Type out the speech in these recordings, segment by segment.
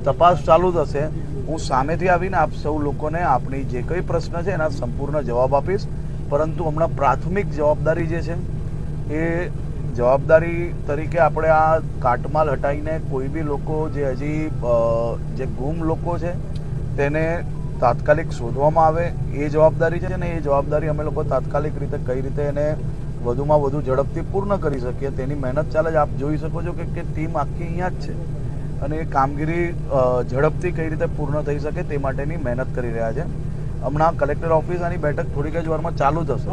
તપાસ ચાલુ થશે હું સામેથી આવીને આપ સૌ લોકોને આપણી જે કંઈ પ્રશ્ન છે એના સંપૂર્ણ જવાબ આપીશ. પરંતુ હમણાં પ્રાથમિક જવાબદારી જે છે એ જવાબદારી તરીકે આપણે આ કાટમાળ હટાવીને કોઈ બી લોકો જે હજી જે ગુમ લોકો છે તેને તાત્કાલિક શોધવામાં આવે એ જવાબદારી છે ને એ જવાબદારી અમે લોકો તાત્કાલિક રીતે કઈ રીતે એને વધુમાં વધુ ઝડપથી પૂર્ણ કરી શકીએ તેની મહેનત ચાલે છે. આપ જોઈ શકો છો કે ટીમ આખી અહીંયા જ છે અને એ કામગીરી ઝડપથી કઈ રીતે પૂર્ણ થઈ શકે તે માટેની મહેનત કરી રહ્યા છે. હમણાં કલેક્ટર ઓફિસ આની બેઠક થોડીક જ વારમાં ચાલુ થશે.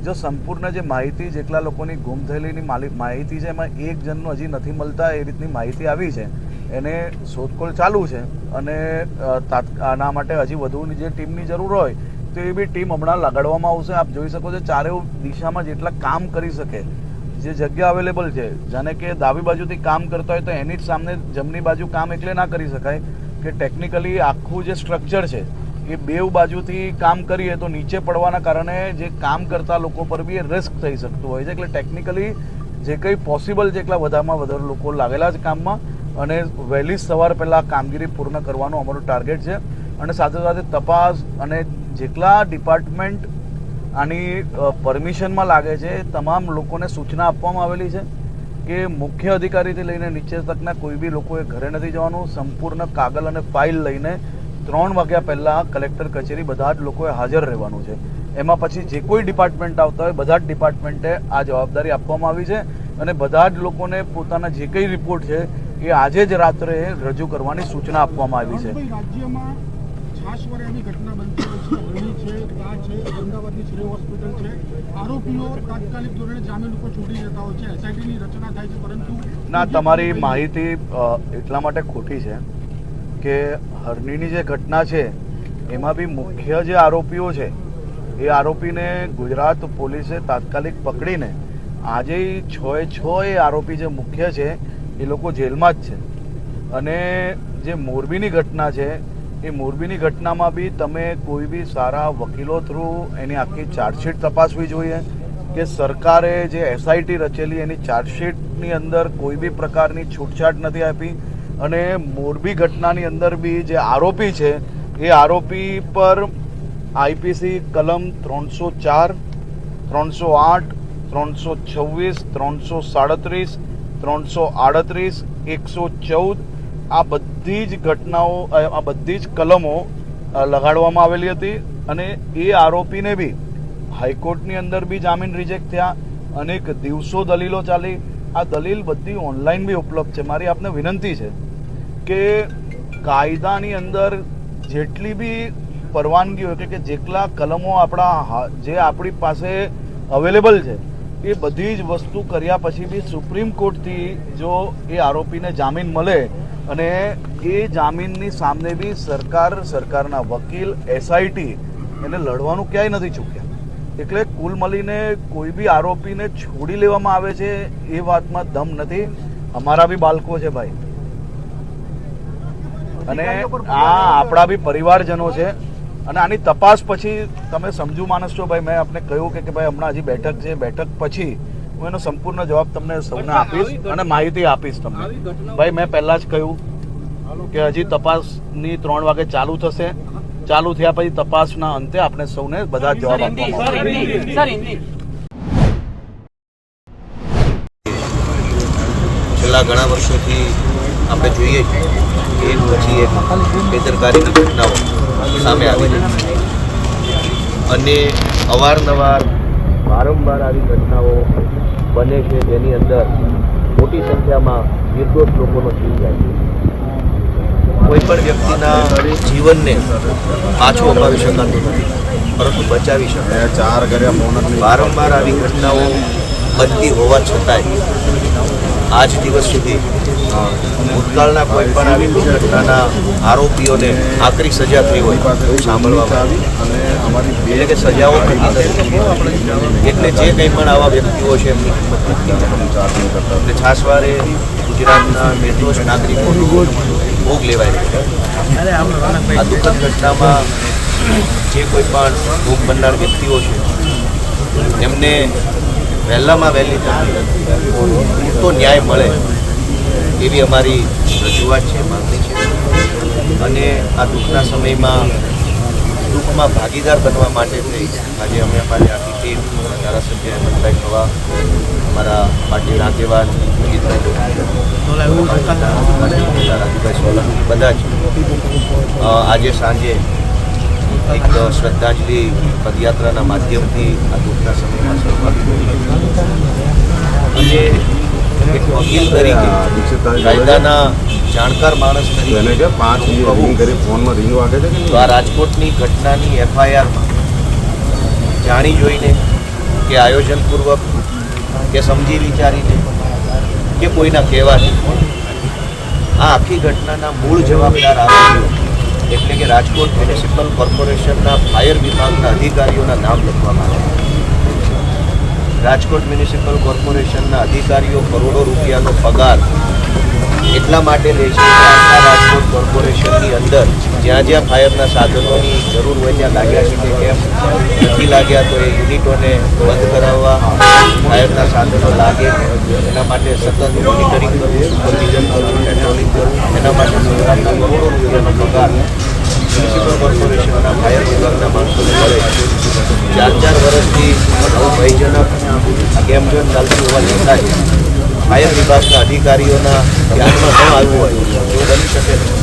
જો સંપૂર્ણ જે માહિતી જેટલા લોકોની ગુમ થયેલીની માહિતી છે એમાં એક જણનું હજી નથી મળતા એ રીતની માહિતી આવી છે. એને શોધખોળ ચાલુ છે અને આના માટે હજી વધુની જે ટીમની જરૂર હોય તો એ બી ટીમ હમણાં લગાડવામાં આવશે. આપ જોઈ શકો છો ચારે દિશામાં જેટલા કામ કરી શકે જે જગ્યા અવેલેબલ છે, જાણે કે ડાબી બાજુથી કામ કરતા હોય તો એની જ સામે જમણી બાજુ કામ એટલે ના કરી શકાય કે ટેકનિકલી આખું જે સ્ટ્રક્ચર છે એ બેવ બાજુથી કામ કરીએ તો નીચે પડવાના કારણે જે કામ કરતા લોકો પર બી એ રિસ્ક થઈ શકતું હોય છે. એટલે ટેકનિકલી જે કંઈ પોસિબલ છે એટલા વધારેમાં વધારે લોકો લાગેલા છે કામમાં અને વહેલી સવાર પહેલાં કામગીરી પૂર્ણ કરવાનું અમારું ટાર્ગેટ છે. અને સાથે સાથે તપાસ અને જેટલા ડિપાર્ટમેન્ટ આની પરમિશનમાં લાગે છે તમામ લોકોને સૂચના આપવામાં આવેલી છે કે મુખ્ય અધિકારીથી લઈને નીચે તકના કોઈ બી લોકોએ ઘરે નથી જવાનું. સંપૂર્ણ કાગળ અને ફાઇલ લઈને 3 વાગ્યા પહેલાં કલેક્ટર કચેરી બધા જ લોકોએ હાજર રહેવાનું છે. એમાં પછી જે કોઈ ડિપાર્ટમેન્ટ આવતા હોય બધા જ ડિપાર્ટમેન્ટે આ જવાબદારી આપવામાં આવી છે અને બધા જ લોકોને પોતાના જે કંઈ રિપોર્ટ છે એ આજે જ રાત્રે રજૂ કરવાની સૂચના આપવામાં આવી છે. ઘટના બનતી હોય છે, અમદાવાદની શ્રેય હોસ્પિટલ છે, આરોપીઓ તાત્કાલિક ધોરણે જામીન ઉપર છોડી જતા હોય છે, એસઆઈટીની રચના થાય છે, પરંતુ ના, તમારી માહિતી એટલા માટે ખોટી છે કે હરણીની જે ઘટના છે એમાં બી મુખ્ય જે આરોપીઓ છે એ આરોપીને ગુજરાત પોલીસે તાત્કાલિક પકડીને આજે 6 એ આરોપી જે મુખ્ય છે એ લોકો જેલમાં જ છે. અને જે મોરબીની ઘટના છે એ મોરબીની ઘટનામાં બી તમે કોઈ બી સારા વકીલો થ્રુ એની આખી ચાર્જશીટ તપાસવી જોઈએ કે સરકારે જે એસઆઈટી રચેલી એની ચાર્જશીટની અંદર કોઈ બી પ્રકારની છૂટછાટ નથી આપી. અને મોરબી ઘટનાની અંદર બી જે આરોપી છે એ આરોપી પર આઈપીસી કલમ 304, 308, 326, 337, 338, 114 આ બધી જ ઘટનાઓ આ બધી જ કલમો લગાડવામાં આવેલી હતી. અને એ આરોપીને બી હાઈકોર્ટની અંદર બી જામીન રિજેક્ટ થયા. અનેક દિવસો દલીલો ચાલી. આ દલીલ બધી ઓનલાઈન બી ઉપલબ્ધ છે. મારી આપને વિનંતી છે કે કાયદાની અંદર જેટલી બી પરવાનગીઓ કે જેટલા કલમો જે આપણી પાસે અવેલેબલ છે એ બધી જ વસ્તુ કર્યા પછી બી સુપ્રીમ કોર્ટથી જો એ આરોપીને જામીન મળે અને એ જામીનની સામે બી સરકારના વકીલ એસઆઈટી એને લડવાનું ક્યાંય નથી ચૂક્યા. એટલે કુલ મળીને કોઈ બી આરોપીને છોડી લેવામાં આવે છે એ વાતમાં દમ નથી. અમારા બી બાળકો છે ભાઈ અને આ આપણા બી પરિવારજનો છે અને આની તપાસ પછી તમે સમજુ માણસ છો ભાઈ. મેં આપને કહ્યું કે ભાઈ હમણાં હજી બેઠક છે, બેઠક પછી હું એનો સંપૂર્ણ જવાબ તમને સૌને આપીશ અને માહિતી આપીશ તમને. ભાઈ મેં પહેલાં જ કહ્યું કે હજી તપાસની 3 વાગે ચાલુ થશે. ચાલુ થયા પછી તપાસના અંતે આપણે સૌને બધા જવાબ આપવામાં આવશે. છેલ્લા ઘણા વર્ષોથી આપણે જોઈએ છીએ એક પછી એક બેદરકારીની ઘટનાઓ સામે આવી રહી છે અને અવારનવાર વારંવાર આવી ઘટનાઓ બને છે જેની અંદર મોટી સંખ્યામાં નિર્દોષ લોકોનો જીવ જાય છે. કોઈ પણ વ્યક્તિના જીવનને પાછું અપાવી શકાતું નથી પરંતુ બચાવી શકાય. વારંવાર આવી ઘટનાઓ બનતી હોવા છતાંય આજ દિવસ સુધી ભૂતકાળના કોઈ પણ આવી ઘટનાના આરોપીઓને આકરી સજા થઈ હોય એવું સાંભળવામાં આવ્યું. એટલે કે સજાઓ થતી નથી. એટલે જે કંઈ પણ આવા વ્યક્તિઓ છે એમની કિંમત એટલે છાસવારે ગુજરાતના નિર્દોષ નાગરિકોનો ભોગ લેવાય છે. આ દુઃખદ ઘટનામાં જે કોઈ પણ ભોગ બનનાર વ્યક્તિઓ છે એમને વહેલામાં વહેલી તકે પૂરતો ન્યાય મળે એવી અમારી રજૂઆત છે, માંગણી છે. અને આ દુઃખના સમયમાં દુઃખમાં ભાગીદાર બનવા માટે થઈ આજે અમે અમારી આખી ટીમ, ધારાસભ્ય હેમંતભાઈ ખવા, અમારા પાર્ટીના આગેવાન રાજુભાઈ સોલંકી, બધા જ આજે સાંજે એક શ્રદ્ધાંજલિ પદયાત્રાના માધ્યમથી આ દુઃખના સમયમાં સહભાગી અને એક વકીલ તરીકે, કાયદાના જાણકાર માણસ તરીકે તો આ રાજકોટની ઘટનાની એફઆઈઆરમાં જાણી જોઈને કે આયોજનપૂર્વક કે સમજી વિચારીને કે કોઈના કહેવાથી આ આખી ઘટનાના મૂળ જવાબદાર આરોપીઓ એટલે કે રાજકોટ મ્યુનિસિપલ કોર્પોરેશનના ફાયર વિભાગના અધિકારીઓના નામ લખવામાં આવ્યા. રાજકોટ મ્યુનિસિપલ કોર્પોરેશનના અધિકારીઓ કરોડો રૂપિયાનો પગાર એટલા માટે લે છે કે આખા રાજકોટ કોર્પોરેશનની અંદર જ્યાં જ્યાં ફાયરના સાધનોની જરૂર હોય ત્યાં લાગ્યા છે કે કેમ નથી લાગ્યા, તો એ યુનિટોને બંધ કરાવવા, ફાયરના સાધનો લાગે એના માટે સતત મોનિટરિંગ કરવું, સુપરવિઝન કરવું, પેટ્રોલિંગ કરવું, એના માટે સરકારના કરોડો રૂપિયાનો પગાર મ્યુનિસિપલ કોર્પોરેશનના ફાયર વિભાગના માણસોને મળે. 4 વર્ષથી આવું ભયજનક ગેમઝોન ચાલતી હોવા છતાં ફાયર વિભાગના અધિકારીઓના ધ્યાનમાં ન આવ્યું હોય એવું બની શકે નહીં.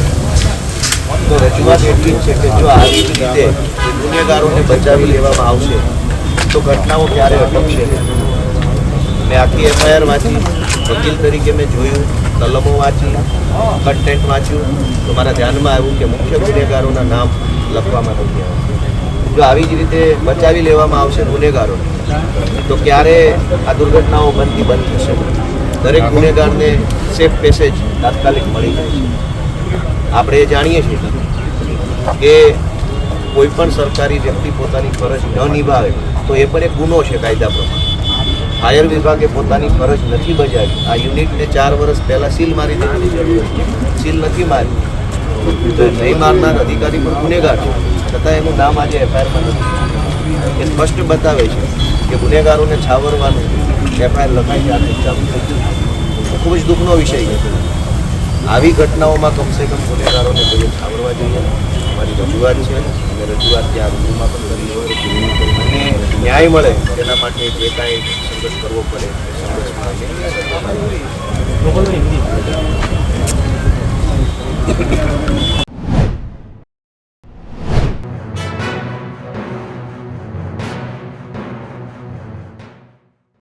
તો રજૂઆત એટલી જ છે કે જો આવી જ રીતે ગુનેગારોને બચાવી લેવામાં આવશે તો ઘટનાઓ ક્યારે અટકશે નહીં. મેં આખી એફઆઈઆર વાંચી, વકીલ તરીકે મેં જોયું, કલમો વાંચી, કન્ટેન્ટ વાંચ્યું, તો મારા ધ્યાનમાં આવ્યું કે મુખ્ય ગુનેગારોના નામ લખવામાં નથી આવ્યા. જો આવી જ રીતે બચાવી લેવામાં આવશે ગુનેગારોને તો ક્યારે આ દુર્ઘટનાઓ બનતી બંધ થશે. દરેક ગુનેગારને સેફ પેસેજ તાત્કાલિક મળી જાય છે. આપણે એ જાણીએ છીએ કે કોઈ પણ સરકારી વ્યક્તિ પોતાની ફરજ ન નિભાવે તો એ પણ એક ગુનો છે કાયદા પ્રમાણે. ફાયર વિભાગે પોતાની ફરજ નથી બજાવી. આ યુનિટને 4 વર્ષ પહેલાં સીલ મારી દેવાની જરૂર હતી, સીલ નથી મારી. તો નહીં મારનાર અધિકારી પણ ગુનેગાર છે, છતાં એનું નામ આજે એફઆઈઆરમાં નથી. એ સ્પષ્ટ બતાવે છે કે ગુનેગારોને છાવરવાનું એફઆઈઆર લખાઈ આ ચાલુ થઈ ગયું. ખૂબ જ દુઃખનો વિષય છે. આવી ઘટનાઓમાં કમસે કમ ગુનેગારોને કોઈ છાવરવા જોઈએ. અમારી રજૂઆત છે અને રજૂઆત ત્યાં રૂબરૂમાં પણ કરી અને ન્યાય મળે તેના માટે જે કાંઈ સંઘર્ષ કરવો પડે એ સંઘર્ષમાં